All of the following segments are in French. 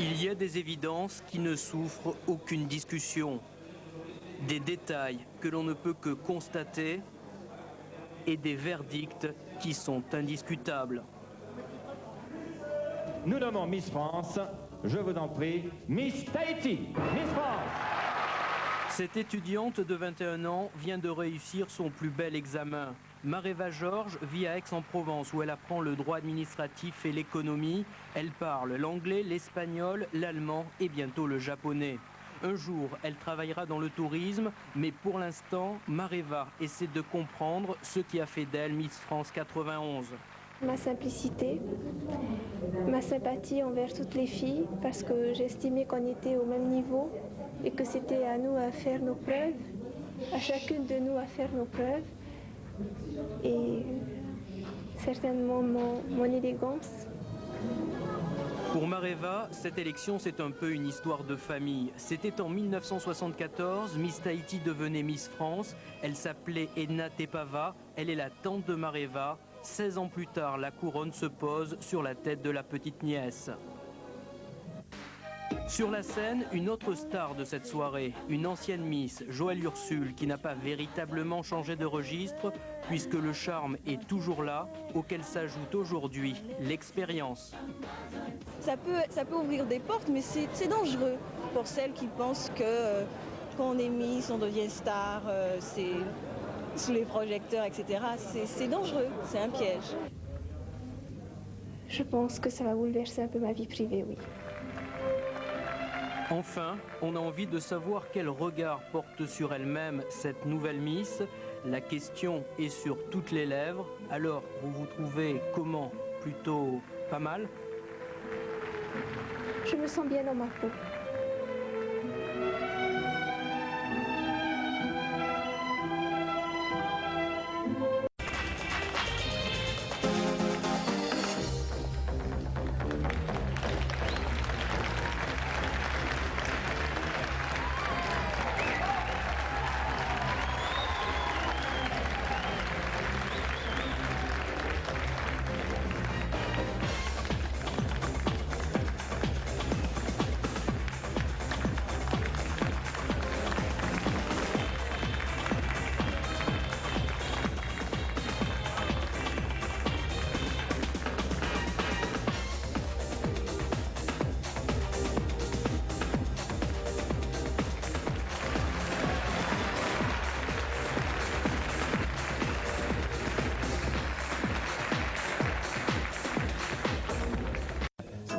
Il y a des évidences qui ne souffrent aucune discussion, des détails que l'on ne peut que constater et des verdicts qui sont indiscutables. Nous nommons Miss France, je vous en prie, Miss Tahiti, Miss France. Cette étudiante de 21 ans vient de réussir son plus bel examen. Mareva Georges vit à Aix-en-Provence où elle apprend le droit administratif et l'économie. Elle parle l'anglais, l'espagnol, l'allemand et bientôt le japonais. Un jour, elle travaillera dans le tourisme, mais pour l'instant, Mareva essaie de comprendre ce qui a fait d'elle Miss France 91. Ma simplicité, ma sympathie envers toutes les filles, parce que j'estimais qu'on était au même niveau et que c'était à nous à faire nos preuves, à chacune de nous à faire nos preuves. Et certainement mon élégance. Pour Mareva, cette élection, c'est un peu une histoire de famille. C'était en 1974, Miss Tahiti devenait Miss France. Elle s'appelait Edna Tepava, elle est la tante de Mareva. 16 ans plus tard, la couronne se pose sur la tête de la petite nièce. Sur la scène, une autre star de cette soirée, une ancienne Miss, Joëlle Ursule, qui n'a pas véritablement changé de registre, puisque le charme est toujours là, auquel s'ajoute aujourd'hui l'expérience. Ça peut ouvrir des portes, mais c'est dangereux pour celles qui pensent que quand on est Miss, on devient star, c'est sous les projecteurs, etc. C'est dangereux, c'est un piège. Je pense que ça va bouleverser un peu ma vie privée, oui. Enfin, on a envie de savoir quel regard porte sur elle-même cette nouvelle Miss. La question est sur toutes les lèvres. Alors, vous vous trouvez comment? Plutôt pas mal? Je me sens bien dans ma peau.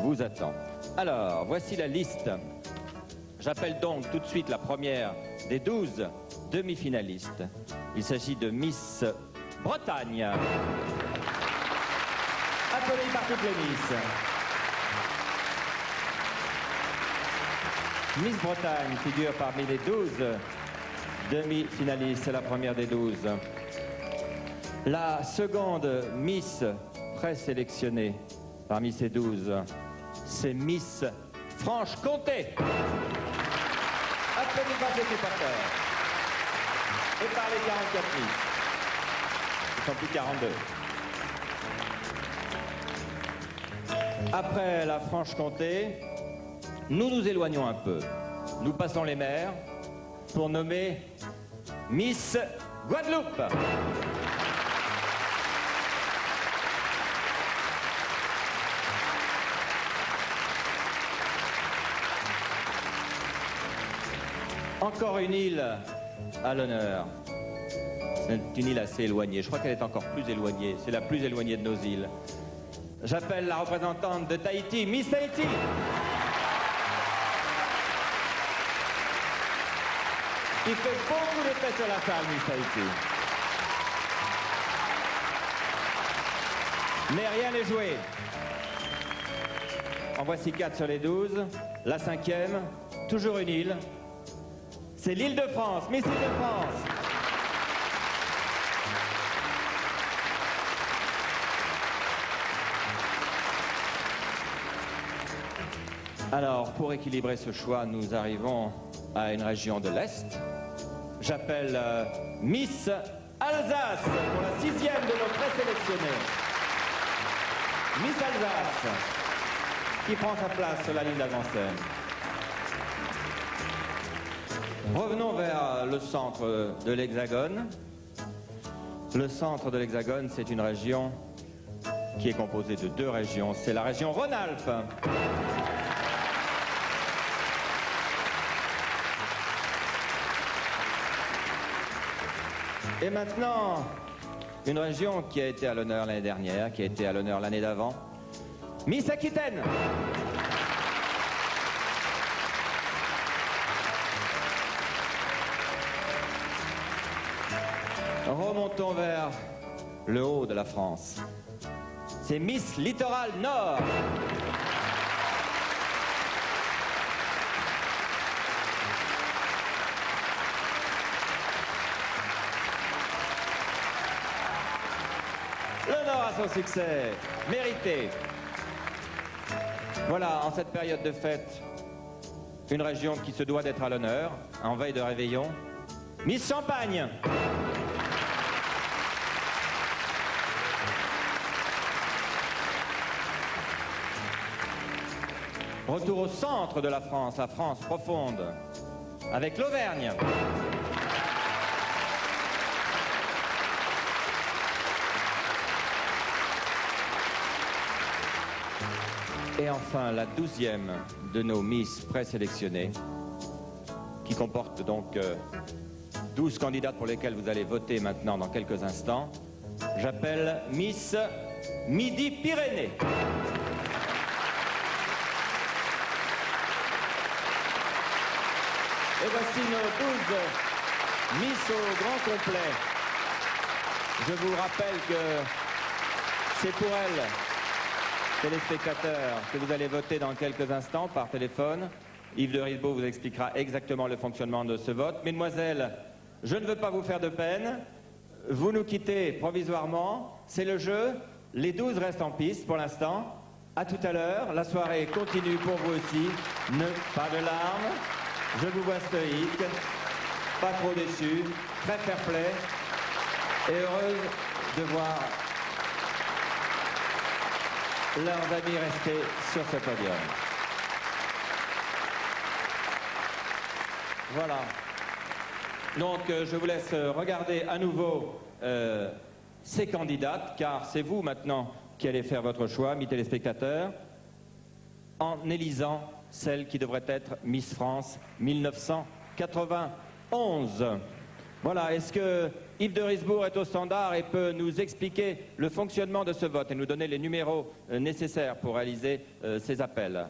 Vous attend. Alors, voici la liste. J'appelle donc tout de suite la première des 12 demi-finalistes. Il s'agit de Miss Bretagne. Applaudie par toutes les Miss. Miss Bretagne figure parmi les 12 demi-finalistes. C'est la première des 12. La seconde Miss présélectionnée parmi ces 12, c'est Miss Franche-Comté. Applaudissements par les supporters. Et par les 44 Miss. Ils sont plus 42. Après la Franche-Comté, nous nous éloignons un peu. Nous passons les mers pour nommer Miss Guadeloupe. Encore une île à l'honneur. C'est une île assez éloignée. Je crois qu'elle est encore plus éloignée. C'est la plus éloignée de nos îles. J'appelle la représentante de Tahiti, Miss Tahiti. Il fait beaucoup d'effet sur la salle, Miss Tahiti. Mais rien n'est joué. En voici 4 sur les 12. La 5e, toujours une île. C'est l'île de France, Miss Île de France. Alors, pour équilibrer ce choix, nous arrivons à une région de l'Est. J'appelle Miss Alsace pour la 6e de nos présélectionnés. Miss Alsace. qui prend sa place sur la ligne d'avant-scène. Revenons vers le centre de l'Hexagone. Le centre de l'Hexagone, c'est une région qui est composée de 2 régions. C'est la région Rhône-Alpes. Et maintenant, une région qui a été à l'honneur l'année dernière, qui a été à l'honneur l'année d'avant. Miss Aquitaine. Remontons vers le haut de la France. C'est Miss Littoral Nord. Le Nord a son succès, mérité. Voilà, en cette période de fête, une région qui se doit d'être à l'honneur, en veille de réveillon. Miss Champagne. Retour au centre de la France profonde, avec l'Auvergne. Et enfin, la 12e de nos Miss présélectionnées, qui comporte donc 12 candidates pour lesquelles vous allez voter maintenant dans quelques instants. J'appelle Miss Midi-Pyrénées. Et voici nos 12 Miss au grand complet. Je vous rappelle que c'est pour elles, téléspectateurs, que vous allez voter dans quelques instants par téléphone. Yves de Risbeau vous expliquera exactement le fonctionnement de ce vote. Mesdemoiselles, je ne veux pas vous faire de peine. Vous nous quittez provisoirement. C'est le jeu. Les 12 restent en piste pour l'instant. À tout à l'heure. La soirée continue pour vous aussi. Pas de larmes. Je vous vois stoïque, pas trop déçu, très fair-play et heureuse de voir leurs amis rester sur ce podium. Voilà. Donc je vous laisse regarder à nouveau ces candidates, car c'est vous maintenant qui allez faire votre choix, mes téléspectateurs, en élisant celle qui devrait être Miss France 1991. Voilà, est-ce que Yves de Risbourg est au standard et peut nous expliquer le fonctionnement de ce vote et nous donner les numéros nécessaires pour réaliser ces appels?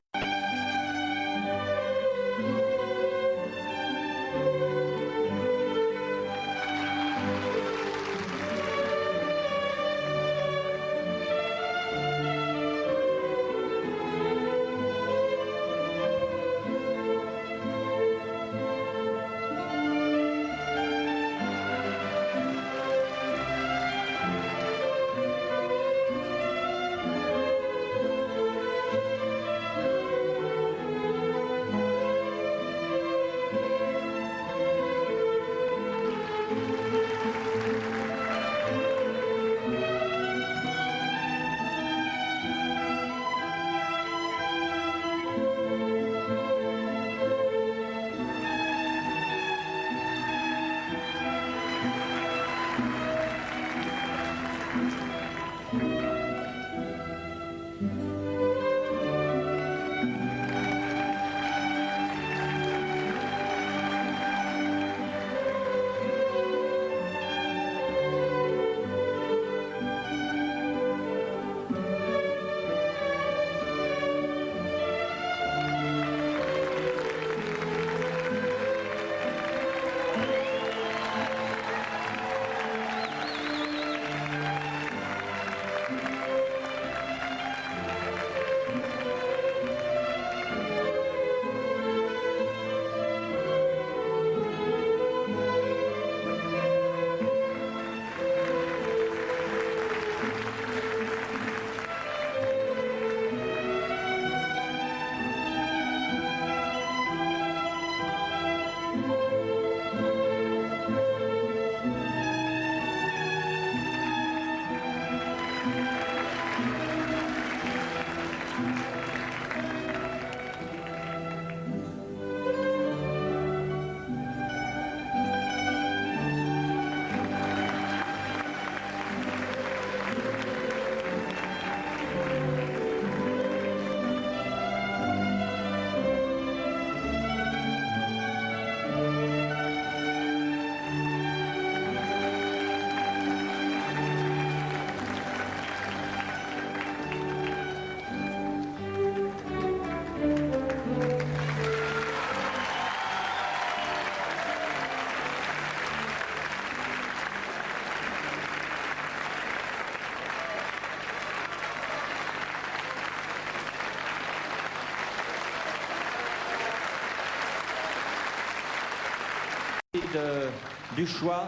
Du choix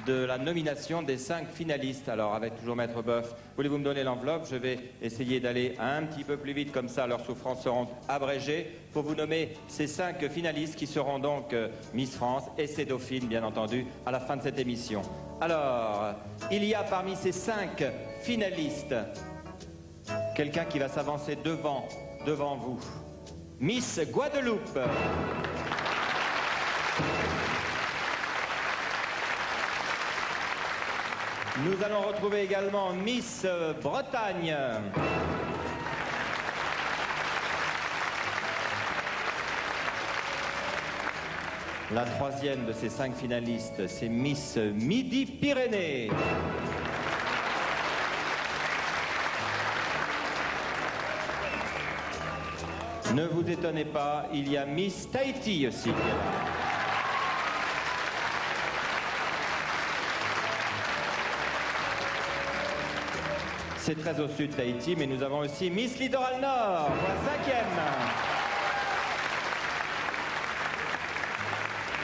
de la nomination des 5 finalistes. Alors, avec toujours Maître Boeuf, voulez-vous me donner l'enveloppe? Je vais essayer d'aller un petit peu plus vite, comme ça leurs souffrances seront abrégées, pour vous nommer ces 5 finalistes qui seront donc Miss France et ses dauphines, bien entendu, à la fin de cette émission. Alors, il y a parmi ces 5 finalistes quelqu'un qui va s'avancer devant vous. Miss Guadeloupe. Nous allons retrouver également Miss Bretagne. La troisième de ces 5 finalistes, c'est Miss Midi-Pyrénées. Ne vous étonnez pas, il y a Miss Tahiti aussi qui est là. C'est très au sud d'Haïti, mais nous avons aussi Miss Littoral Nord, la 5e.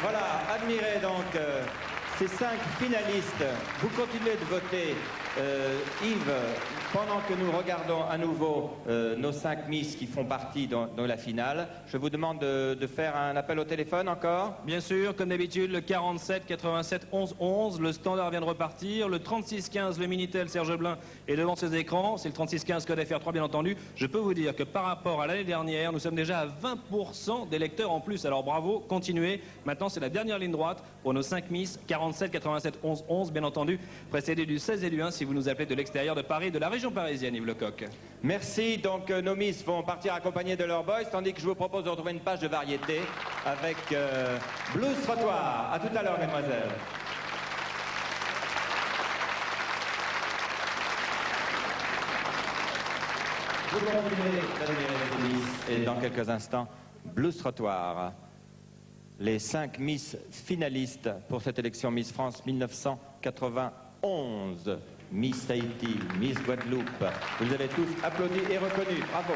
Voilà, admirez donc ces 5 finalistes. Vous continuez de voter, Yves, pendant que nous regardons à nouveau nos 5 Miss qui font partie dans la finale. Je vous demande de faire un appel au téléphone encore. Bien sûr, comme d'habitude, le 47 87 11 11, le standard vient de repartir, le 36 15, le Minitel Serge Blin est devant ses écrans, c'est le 36 15 code FR3 bien entendu. Je peux vous dire que par rapport à l'année dernière, nous sommes déjà à 20% d'électeurs en plus, alors bravo, continuez. Maintenant, c'est la dernière ligne droite pour nos 5 Miss, 47 87 11 11, bien entendu, précédé du 16 et du 1 si vous nous appelez de l'extérieur de Paris, de la région parisienne, Yves Lecoq. Merci, donc nos Miss vont partir accompagnés de leurs boys, tandis que je vous propose de retrouver une page de variété avec Blues Trottoir. À tout à l'heure, mesdemoiselles. Vous continuez d'admirer les Miss et dans quelques instants, Blues Trottoir. Les 5 Miss finalistes pour cette élection Miss France 1991. Miss Tahiti, Miss Guadeloupe. Vous les avez tous applaudis et reconnus. Bravo.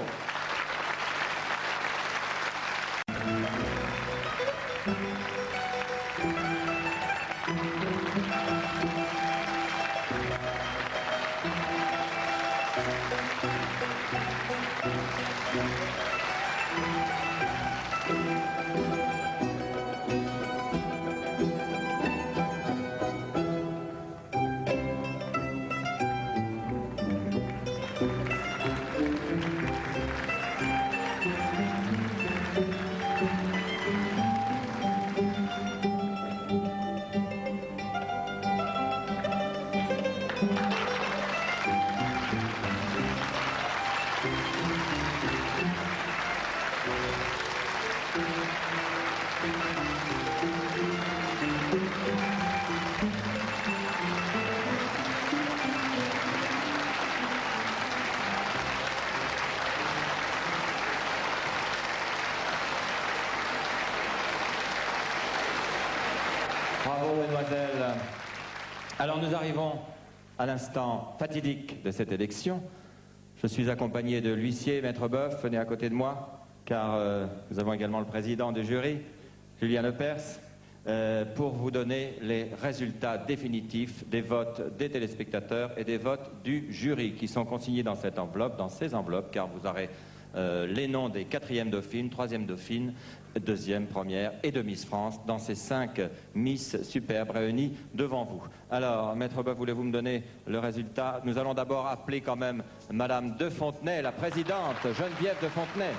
Bravo, mesdemoiselles. Alors nous arrivons à l'instant fatidique de cette élection. Je suis accompagné de l'huissier, Maître Boeuf, venez à côté de moi, car nous avons également le président du jury, Julien Lepers, pour vous donner les résultats définitifs des votes des téléspectateurs et des votes du jury, qui sont consignés dans cette enveloppe, dans ces enveloppes, car vous aurez les noms des 4e dauphines, 3e dauphines, 2e, 1re et de Miss France dans ces 5 Miss superbes réunies devant vous. Alors, Maître Boeuf, voulez-vous me donner le résultat? Nous allons d'abord appeler quand même Madame de Fontenay, la présidente, Geneviève de Fontenay.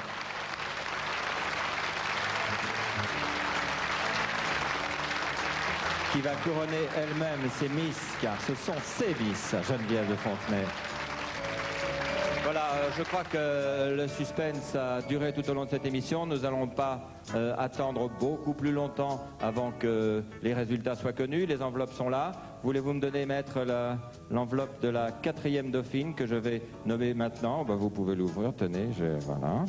Qui va couronner elle-même ses Miss, car ce sont ses Miss, Geneviève de Fontenay. Voilà, je crois que le suspense a duré tout au long de cette émission. Nous n'allons pas attendre beaucoup plus longtemps avant que les résultats soient connus. Les enveloppes sont là. Voulez-vous me donner, maître, l'enveloppe de la 4e dauphine que je vais nommer maintenant? Ben, vous pouvez l'ouvrir, tenez, voilà.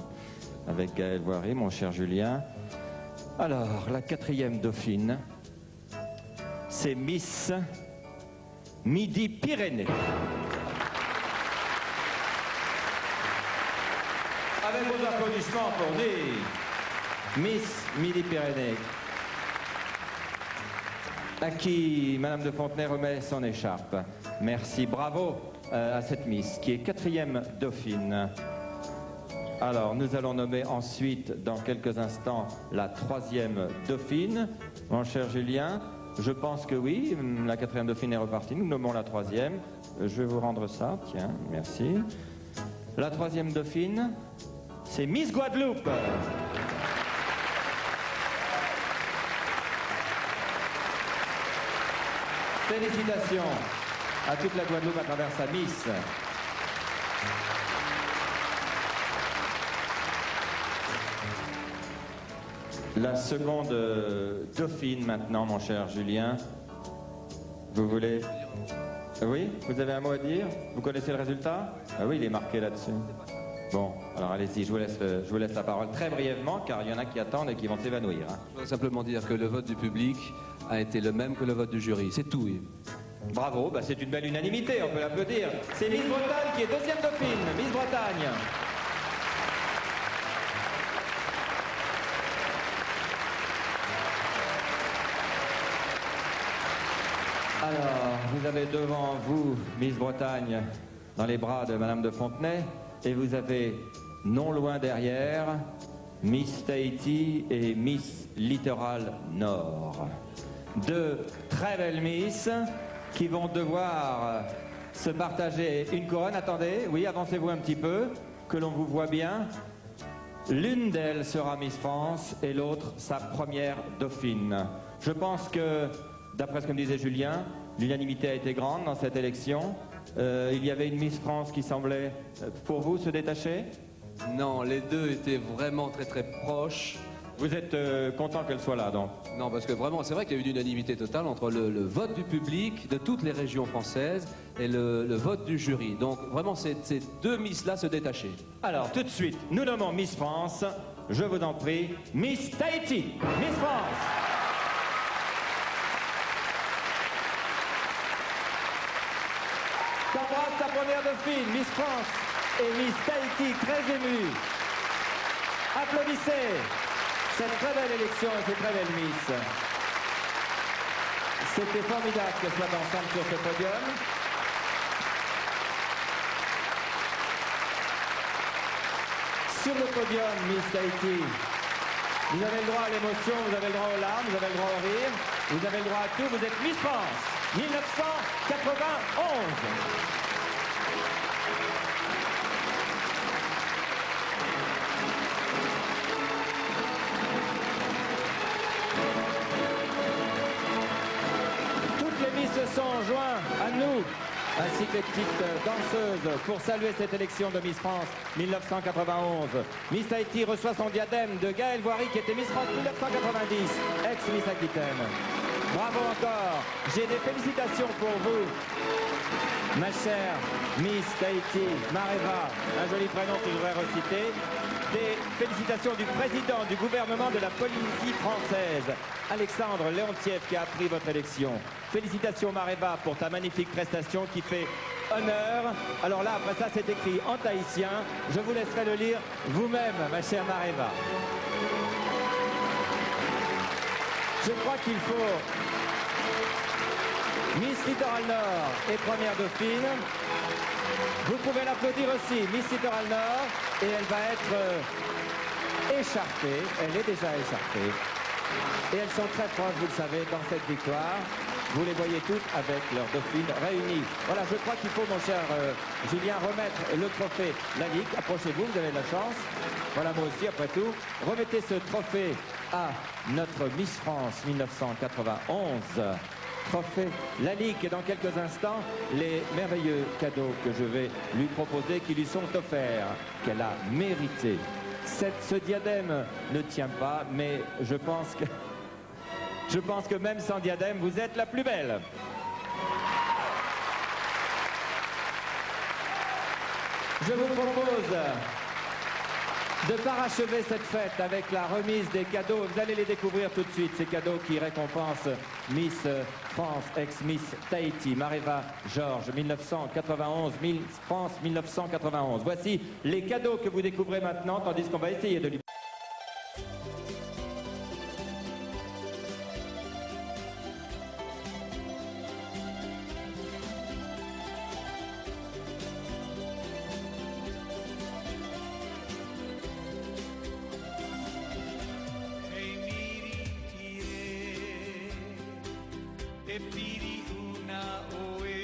Avec Gaël Voiry, mon cher Julien. Alors, la 4e dauphine, c'est Miss Midi-Pyrénées. Avec vos applaudissements pour dire Miss Midi-Pyrénées. à qui Madame de Fontenay remet son écharpe. Merci, bravo à cette Miss qui est 4e dauphine. Alors, nous allons nommer ensuite, dans quelques instants, la 3e dauphine. Mon cher Julien, je pense que oui, la 4e dauphine est repartie. Nous nommons la 3e. Je vais vous rendre ça, tiens, merci. La 3e dauphine, c'est Miss Guadeloupe. Félicitations à toute la Guadeloupe à travers sa Miss. La seconde dauphine maintenant, mon cher Julien. Vous voulez... Oui, vous avez un mot à dire? Vous connaissez le résultat? Ah oui, il est marqué là-dessus. Bon, alors allez-y, je vous laisse la parole très brièvement, car il y en a qui attendent et qui vont s'évanouir. Hein. Je voudrais simplement dire que le vote du public a été le même que le vote du jury, c'est tout. Oui. Bravo, bah c'est une belle unanimité, on peut l'applaudir. C'est Miss Bretagne qui est 2e dauphine, Miss Bretagne. Alors, vous avez devant vous Miss Bretagne dans les bras de Madame de Fontenay et vous avez non loin derrière Miss Tahiti et Miss Littoral Nord. Deux très belles Miss qui vont devoir se partager une couronne. Attendez, oui, avancez-vous un petit peu, que l'on vous voit bien. L'une d'elles sera Miss France et l'autre sa première dauphine. Je pense que, d'après ce que me disait Julien, l'unanimité a été grande dans cette élection. Il y avait une Miss France qui semblait, pour vous, se détacher? Non, les deux étaient vraiment très très proches. Vous êtes content qu'elle soit là, donc? Non, parce que vraiment, c'est vrai qu'il y a eu une unanimité totale entre le vote du public de toutes les régions françaises et le vote du jury. Donc vraiment, ces deux Miss-là se détachaient. Alors, tout de suite, nous nommons Miss France. Je vous en prie, Miss Tahiti. Miss France. Qu'embrasse sa première dauphine, Miss France et Miss Tahiti, très émue. Applaudissez cette très belle élection et ces très belles Miss. C'était formidable qu'elles soient ensemble sur ce podium. Sur le podium, Miss Tahiti, vous avez le droit à l'émotion, vous avez le droit aux larmes, vous avez le droit au rire, vous avez le droit à tout. Vous êtes Miss France 1991. Se sont joints à nous, ainsi que les petites danseuses, pour saluer cette élection de Miss France 1991. Miss Tahiti reçoit son diadème de Gaëlle Voiry, qui était Miss France 1990, ex-Miss Aquitaine. Bravo encore. J'ai des félicitations pour vous, ma chère Miss Tahiti, Mareva, un joli prénom que je voudrais reciter. Des félicitations du président du gouvernement de la Polynésie française, Alexandre Léontiev, qui a appris votre élection. Félicitations Mareva pour ta magnifique prestation qui fait honneur. Alors là, après ça, c'est écrit en tahitien. Je vous laisserai le lire vous-même, ma chère Mareva. Je crois qu'il faut Miss Littoral Nord et première dauphine. Vous pouvez l'applaudir aussi, Miss Littoral Nord, et elle va être écharpée. Elle est déjà écharpée. Et elles sont très proches, vous le savez, dans cette victoire. Vous les voyez toutes avec leurs dauphines réunies. Voilà, je crois qu'il faut, mon cher Julien, remettre le trophée Lalique. Approchez-vous, vous avez de la chance. Voilà, moi aussi, après tout. Remettez ce trophée à notre Miss France 1991. Trophée Lalique. Et dans quelques instants, les merveilleux cadeaux que je vais lui proposer, qui lui sont offerts, qu'elle a mérité. Ce diadème ne tient pas, mais je pense que même sans diadème, vous êtes la plus belle. Je vous propose de parachever cette fête avec la remise des cadeaux. Vous allez les découvrir tout de suite, ces cadeaux qui récompensent Miss France, ex-Miss Tahiti, Mareva Georges, 1991, Miss France 1991. Voici les cadeaux que vous découvrez maintenant, tandis qu'on va essayer de lui... e piri una oe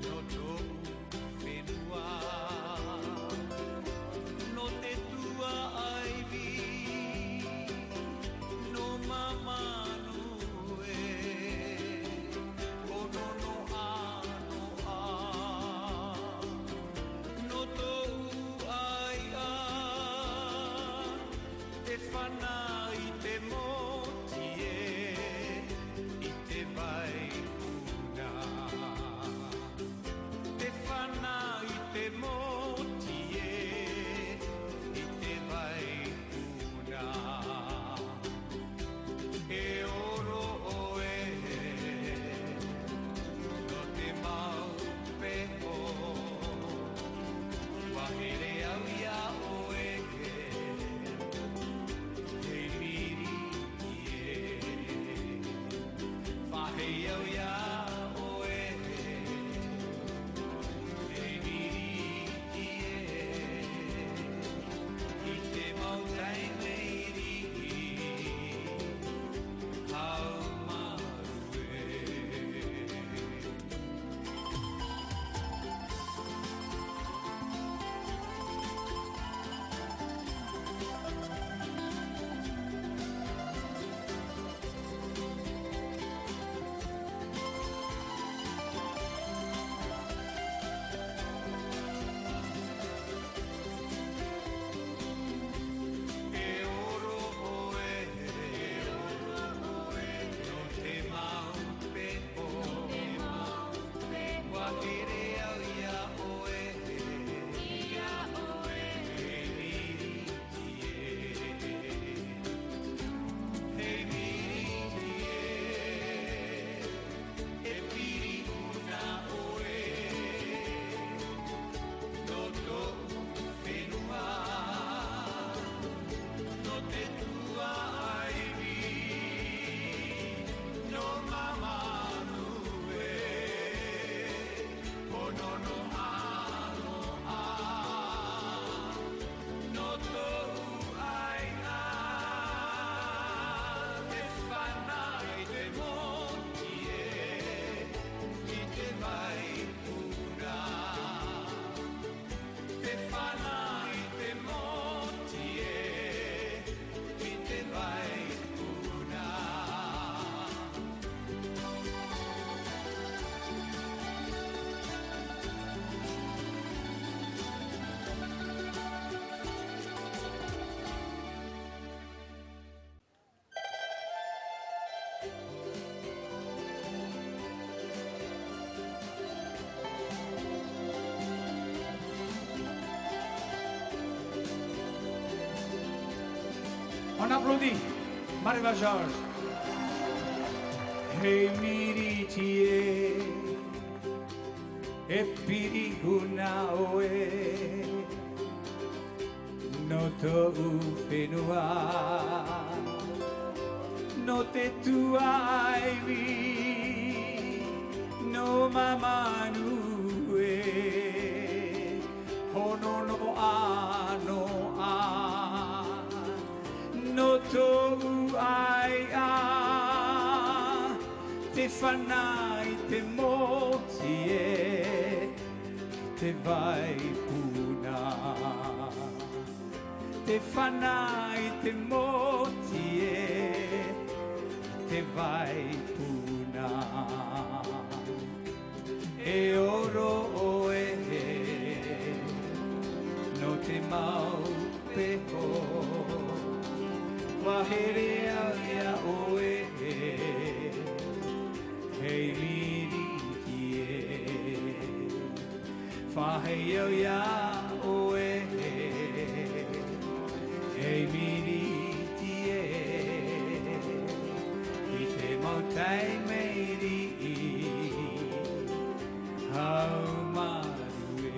no tou whenua no te tua aivi no mamanu e o no no a no tou ai a te whana i te moti e i te vai una te whana i te moti e i te vai una e oro oe no te mau peho wahere au ia oe hei miri ie whahei au ia oe hei miri ie i te mau tai meiri hau maru e e oro oe no te mau peho wahere au ia oe hei miri ie hei miri ie e piri una oe no tou whenua no te tua aivi no mamanu e o no no a no tou ai a te whana i te moti e i te vai una te whana i te moti e i te vai una On applaudit Mareva Georges. Hei miri tie e piri una oe no tou whenua no te tua aivi no mamanu e hono no a no tou ai a te whana i te moti e te vai puna te whana i te moti e te vai puna e oro oe no te mau peho wahere au ia oe hei miri ie whahei au ia oe hei miri ie i te mautai meiri hau maru e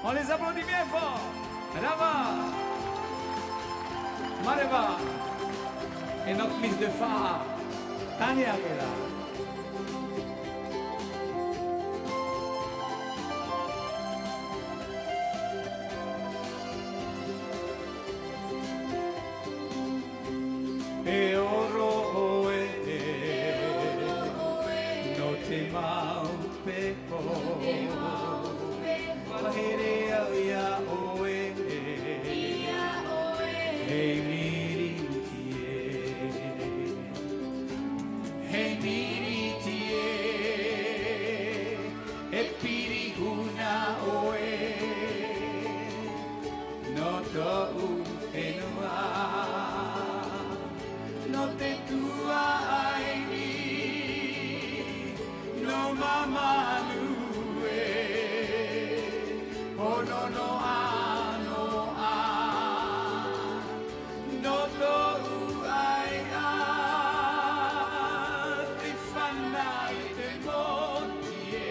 On les applaudit bien fort. Rava, Mareva et notre Miss de Fa, Tania qui est là. no no a no a no to ai a te fanai te montie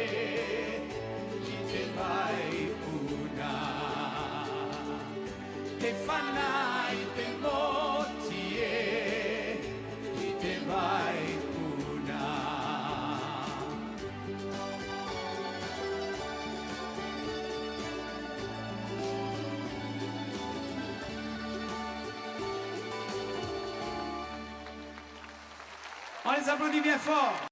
ki te vai una te fanai te montie ki te vai una. On les applaudit bien fort.